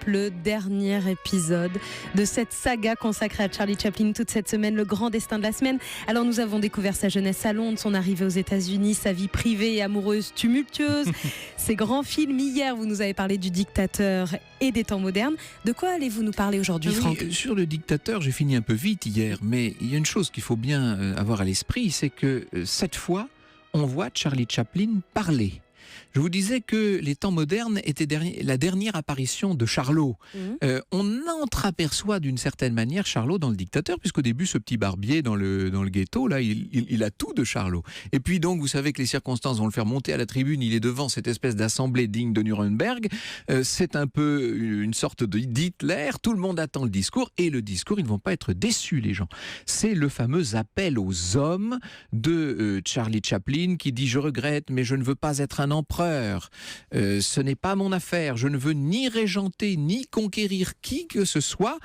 Le dernier épisode de cette saga consacrée à Charlie Chaplin toute cette semaine, le grand destin de la semaine. Alors nous avons découvert sa jeunesse à Londres, son arrivée aux États-Unis, sa vie privée et amoureuse tumultueuse, ses grands films. Hier, vous nous avez parlé du dictateur et des temps modernes. De quoi allez-vous nous parler aujourd'hui, Franck ? Sur le dictateur, j'ai fini un peu vite hier, mais il y a une chose qu'il faut bien avoir à l'esprit, c'est que cette fois, on voit Charlie Chaplin parler. Je vous disais que les temps modernes étaient la dernière apparition de Charlot. On entreaperçoit d'une certaine manière Charlot dans le dictateur, puisqu'au début, ce petit barbier dans le ghetto, là, il a tout de Charlot. Et puis donc, vous savez que les circonstances vont le faire monter à la tribune, il est devant cette espèce d'assemblée digne de Nuremberg. C'est un peu une sorte d'Hitler, tout le monde attend le discours, et le discours, ils ne vont pas être déçus, les gens. C'est le fameux appel aux hommes de Charlie Chaplin qui dit « Je regrette, mais je ne veux pas être un empereur. Ce n'est pas mon affaire. Je ne veux ni régenter, ni conquérir qui que ce soit.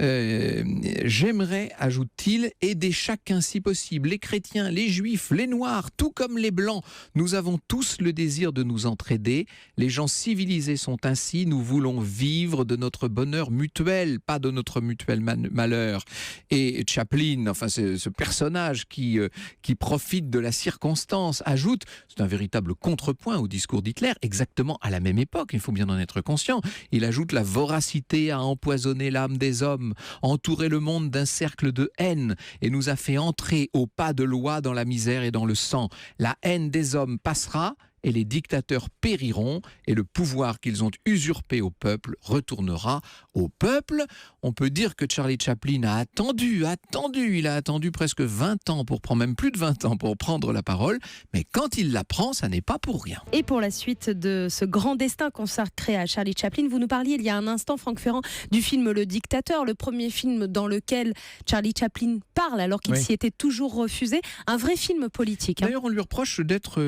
J'aimerais, ajoute-t-il, aider chacun si possible. Les chrétiens, les juifs, les noirs, tout comme les blancs. Nous avons tous le désir de nous entraider. Les gens civilisés sont ainsi. Nous voulons vivre de notre bonheur mutuel, pas de notre mutuel malheur. » Et Chaplin, enfin ce personnage qui profite de la circonstance, ajoute, c'est un véritable contrepoint au discours d'Hitler, exactement à la même époque, il faut bien en être conscient. Il ajoute « La voracité a empoisonné l'âme des hommes, entouré le monde d'un cercle de haine et nous a fait entrer au pas de loi dans la misère et dans le sang. La haine des hommes passera et les dictateurs périront et le pouvoir qu'ils ont usurpé au peuple retournera au peuple. » On peut dire que Charlie Chaplin a attendu, il a attendu presque 20 ans, même plus de 20 ans pour prendre la parole, mais quand il la prend, ça n'est pas pour rien. Et pour la suite de ce grand destin consacré à Charlie Chaplin, vous nous parliez il y a un instant, Franck Ferrand, du film Le Dictateur, le premier film dans lequel Charlie Chaplin parle alors qu'il s'y était toujours refusé, un vrai film politique. D'ailleurs, on lui reproche d'être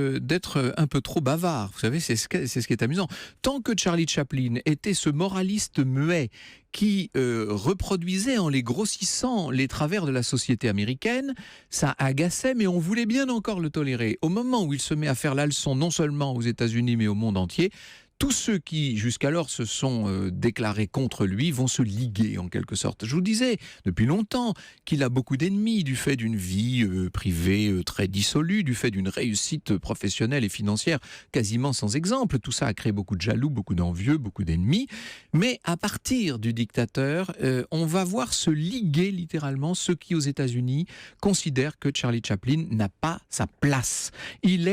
un peu trop bavard. Vous savez, c'est ce qui est amusant. Tant que Charlie Chaplin était ce moraliste muet qui reproduisait en les grossissant les travers de la société américaine, ça agaçait, mais on voulait bien encore le tolérer. Au moment où il se met à faire la leçon, non seulement aux États-Unis, mais au monde entier, tous ceux qui, jusqu'alors, se sont déclarés contre lui vont se liguer, en quelque sorte. Je vous disais, depuis longtemps, qu'il a beaucoup d'ennemis du fait d'une vie privée très dissolue, du fait d'une réussite professionnelle et financière quasiment sans exemple. Tout ça a créé beaucoup de jaloux, beaucoup d'envieux, beaucoup d'ennemis. Mais à partir du dictateur, on va voir se liguer littéralement ceux qui, aux États-Unis, considèrent que Charlie Chaplin n'a pas sa place. Il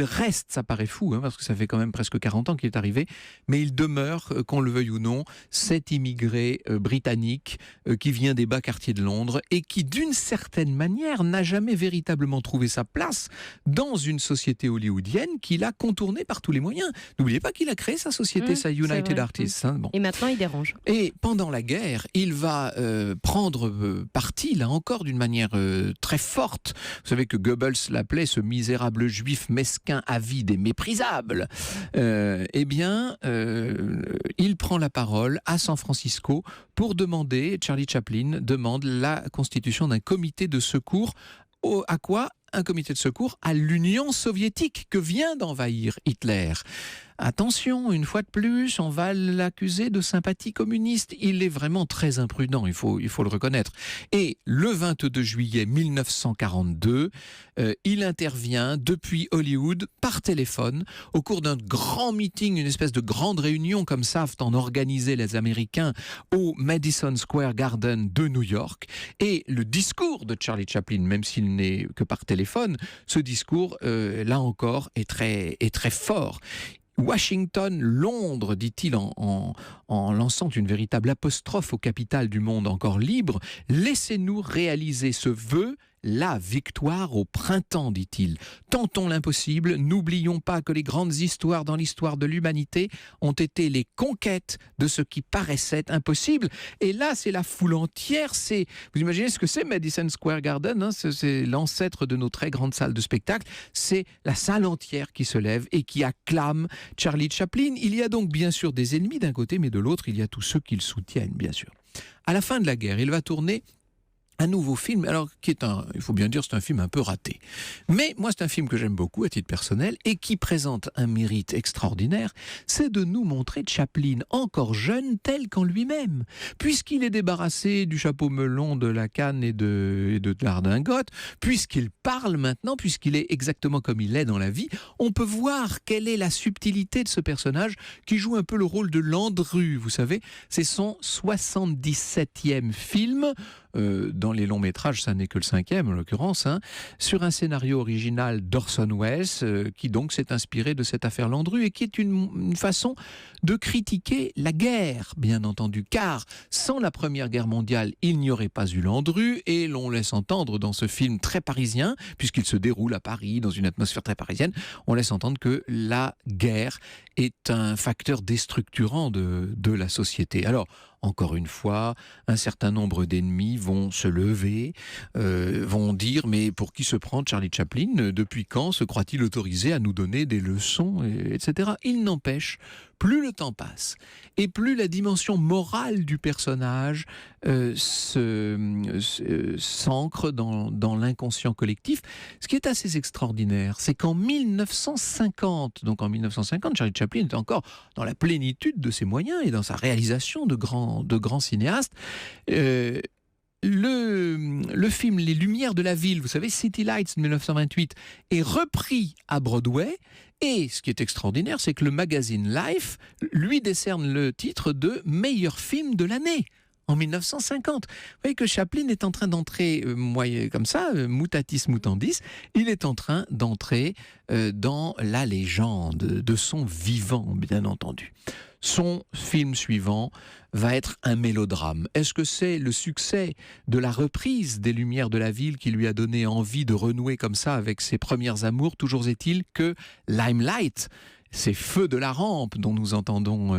reste, ça paraît fou, parce que ça fait quand même presque 40 ans qu'il est arrivé, mais il demeure, qu'on le veuille ou non, cet immigré britannique qui vient des bas quartiers de Londres et qui, d'une certaine manière, n'a jamais véritablement trouvé sa place dans une société hollywoodienne qu'il a contournée par tous les moyens. N'oubliez pas qu'il a créé sa société, sa United Artists. Bon. Et maintenant, il dérange. Et pendant la guerre, il va prendre parti, là encore, d'une manière très forte. Vous savez que Goebbels l'appelait ce misérable juif mesquin, avide et méprisable. Il prend la parole à San Francisco pour Charlie Chaplin demande la constitution d'un comité de secours. À quoi ? Un comité de secours à l'Union soviétique que vient d'envahir Hitler. Attention, une fois de plus, on va l'accuser de sympathie communiste. Il est vraiment très imprudent, il faut le reconnaître. Et le 22 juillet 1942, il intervient depuis Hollywood par téléphone au cours d'un grand meeting, une espèce de grande réunion comme savent en organiser les Américains au Madison Square Garden de New York. Et le discours de Charlie Chaplin, même s'il n'est que par téléphone, ce discours, là encore, est très fort. Washington, Londres, dit-il en lançant une véritable apostrophe aux capitales du monde encore libre, laissez-nous réaliser ce vœu, la victoire au printemps, dit-il. Tentons l'impossible, n'oublions pas que les grandes histoires dans l'histoire de l'humanité ont été les conquêtes de ce qui paraissait impossible. Et là, c'est la foule entière. Vous imaginez ce que c'est Madison Square Garden, c'est l'ancêtre de nos très grandes salles de spectacle. C'est la salle entière qui se lève et qui acclame Charlie Chaplin. Il y a donc bien sûr des ennemis d'un côté, mais de l'autre, il y a tous ceux qui le soutiennent, bien sûr. À la fin de la guerre, il va tourner un nouveau film, alors il faut bien dire, c'est un film un peu raté. Mais moi, c'est un film que j'aime beaucoup à titre personnel et qui présente un mérite extraordinaire, c'est de nous montrer Chaplin encore jeune tel qu'en lui-même. Puisqu'il est débarrassé du chapeau melon, de la canne et de la redingote, puisqu'il parle maintenant, puisqu'il est exactement comme il est dans la vie, on peut voir quelle est la subtilité de ce personnage qui joue un peu le rôle de Landru, vous savez. C'est son 77e film. Dans les longs métrages, ça n'est que le 5e en l'occurrence, sur un scénario original d'Orson Welles, qui donc s'est inspiré de cette affaire Landru et qui est une façon de critiquer la guerre, bien entendu, car sans la Première Guerre mondiale, il n'y aurait pas eu Landru, et l'on laisse entendre dans ce film très parisien, puisqu'il se déroule à Paris, dans une atmosphère très parisienne, on laisse entendre que la guerre est un facteur déstructurant de la société. Alors, encore une fois, un certain nombre d'ennemis vont se lever, vont dire « Mais pour qui se prend Charlie Chaplin ? Depuis quand se croit-il autorisé à nous donner des leçons ?» etc. Il n'empêche, plus le temps passe et plus la dimension morale du personnage s'ancre dans l'inconscient collectif. Ce qui est assez extraordinaire, c'est qu'en 1950, Charlie Chaplin était encore dans la plénitude de ses moyens et dans sa réalisation de grands cinéastes. Le film Les Lumières de la Ville, vous savez, City Lights de 1928, est repris à Broadway. Et ce qui est extraordinaire, c'est que le magazine Life lui décerne le titre de meilleur film de l'année. En 1950. Vous voyez que Chaplin est en train d'entrer, comme ça, mutatis mutandis, il est en train d'entrer dans la légende de son vivant, bien entendu. Son film suivant va être un mélodrame. Est-ce que c'est le succès de la reprise des Lumières de la Ville qui lui a donné envie de renouer comme ça avec ses premières amours ? Toujours est-il que Limelight, ces feux de la rampe dont nous entendons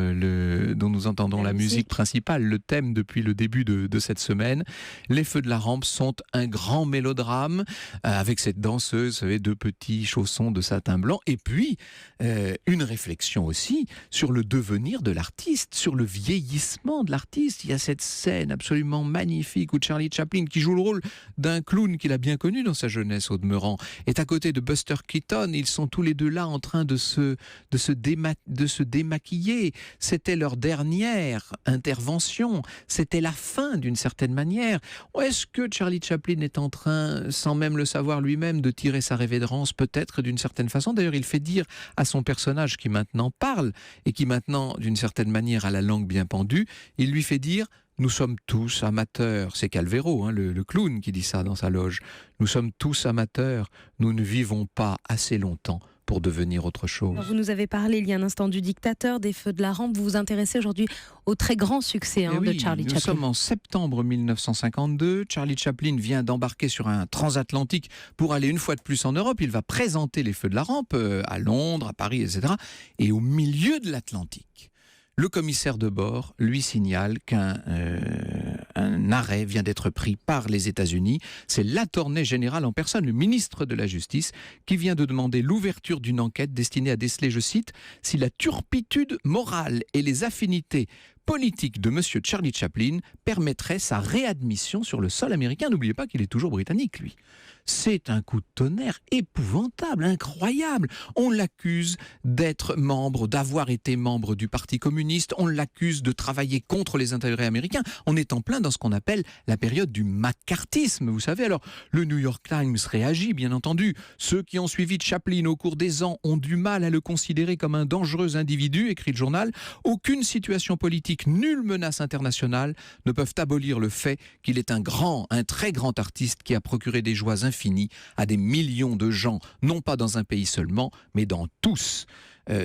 la musique principale, le thème depuis le début de cette semaine. Les feux de la rampe sont un grand mélodrame avec cette danseuse, vous savez, deux petits chaussons de satin blanc, et puis une réflexion aussi sur le devenir de l'artiste, sur le vieillissement de l'artiste. Il y a cette scène absolument magnifique où Charlie Chaplin, qui joue le rôle d'un clown qu'il a bien connu dans sa jeunesse au demeurant, est à côté de Buster Keaton. Ils sont tous les deux là en train de se démaquiller. C'était leur dernière intervention. C'était la fin d'une certaine manière. Est-ce que Charlie Chaplin est en train, sans même le savoir lui-même, de tirer sa révérence peut-être d'une certaine façon ? D'ailleurs, il fait dire à son personnage qui maintenant parle et qui maintenant, d'une certaine manière, a la langue bien pendue, il lui fait dire « Nous sommes tous amateurs ». C'est Calvero, le clown, qui dit ça dans sa loge. « Nous sommes tous amateurs. Nous ne vivons pas assez longtemps pour devenir autre chose. » Vous nous avez parlé il y a un instant du dictateur, des feux de la rampe. Vous vous intéressez aujourd'hui au très grand succès de Charlie Chaplin. Nous sommes en septembre 1952. Charlie Chaplin vient d'embarquer sur un transatlantique pour aller une fois de plus en Europe. Il va présenter les feux de la rampe à Londres, à Paris, etc. Et au milieu de l'Atlantique, le commissaire de bord lui signale qu'un arrêt vient d'être pris par les États-Unis. C'est l'attorney général en personne, le ministre de la Justice, qui vient de demander l'ouverture d'une enquête destinée à déceler, je cite, « si la turpitude morale et les affinités politiques de M. Charlie Chaplin permettraient sa réadmission sur le sol américain ». N'oubliez pas qu'il est toujours britannique, lui. C'est un coup de tonnerre épouvantable, incroyable. On l'accuse d'avoir été membre du Parti communiste, on l'accuse de travailler contre les intérêts américains. On est en plein dans ce qu'on appelle la période du macartisme, vous savez. Alors, le New York Times réagit, bien entendu. Ceux qui ont suivi Chaplin au cours des ans ont du mal à le considérer comme un dangereux individu, écrit le journal. Aucune situation politique, nulle menace internationale ne peuvent abolir le fait qu'il est un très grand artiste qui a procuré des joies infini à des millions de gens, non pas dans un pays seulement, mais dans tous.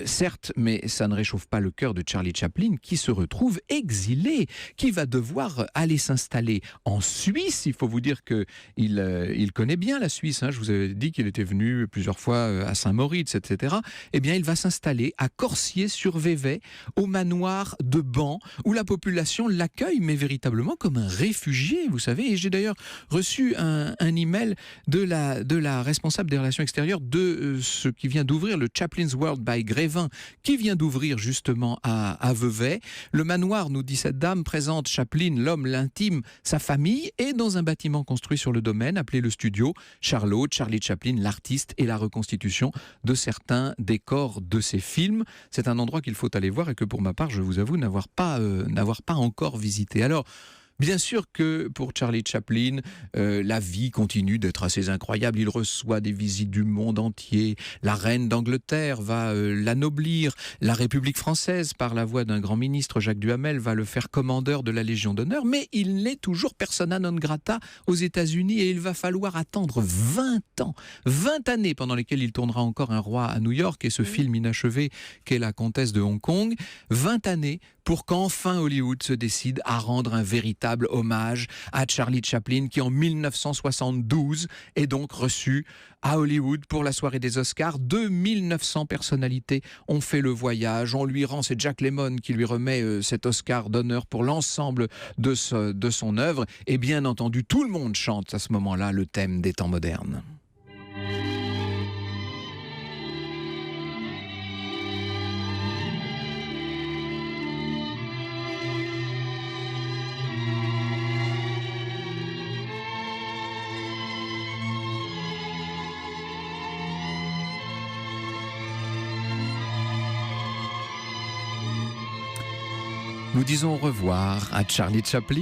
Certes, mais ça ne réchauffe pas le cœur de Charlie Chaplin qui se retrouve exilé, qui va devoir aller s'installer en Suisse. Il faut vous dire qu'il connaît bien la Suisse. Je vous avais dit qu'il était venu plusieurs fois à Saint-Moritz, etc. Eh bien, il va s'installer à Corsier-sur-Vevey, au manoir de Ban, où la population l'accueille, mais véritablement comme un réfugié, vous savez. Et j'ai d'ailleurs reçu un email de la responsable des relations extérieures de ce qui vient d'ouvrir le Chaplin's World by Grévin, qui vient d'ouvrir justement à Vevey. Le manoir, nous dit cette dame, présente Chaplin, l'homme, l'intime, sa famille, et dans un bâtiment construit sur le domaine, appelé le studio, Charlot, Charlie Chaplin, l'artiste et la reconstitution de certains décors de ses films. C'est un endroit qu'il faut aller voir et que pour ma part, je vous avoue, n'avoir pas encore visité. Alors, bien sûr que pour Charlie Chaplin, la vie continue d'être assez incroyable. Il reçoit des visites du monde entier. La reine d'Angleterre va l'anoblir. La République française, par la voix d'un grand ministre, Jacques Duhamel, va le faire commandeur de la Légion d'honneur. Mais il n'est toujours persona non grata aux États-Unis et il va falloir attendre 20 ans, 20 années pendant lesquelles il tournera encore Un roi à New York et ce film inachevé qu'est La Comtesse de Hong Kong. 20 années pour qu'enfin Hollywood se décide à rendre un véritable hommage à Charlie Chaplin qui en 1972 est donc reçu à Hollywood pour la soirée des Oscars. 2900 personnalités ont fait le voyage. On lui rend, c'est Jack Lemmon qui lui remet cet Oscar d'honneur pour l'ensemble de son œuvre. Et bien entendu, tout le monde chante à ce moment-là le thème des temps modernes. Nous disons au revoir à Charlie Chaplin.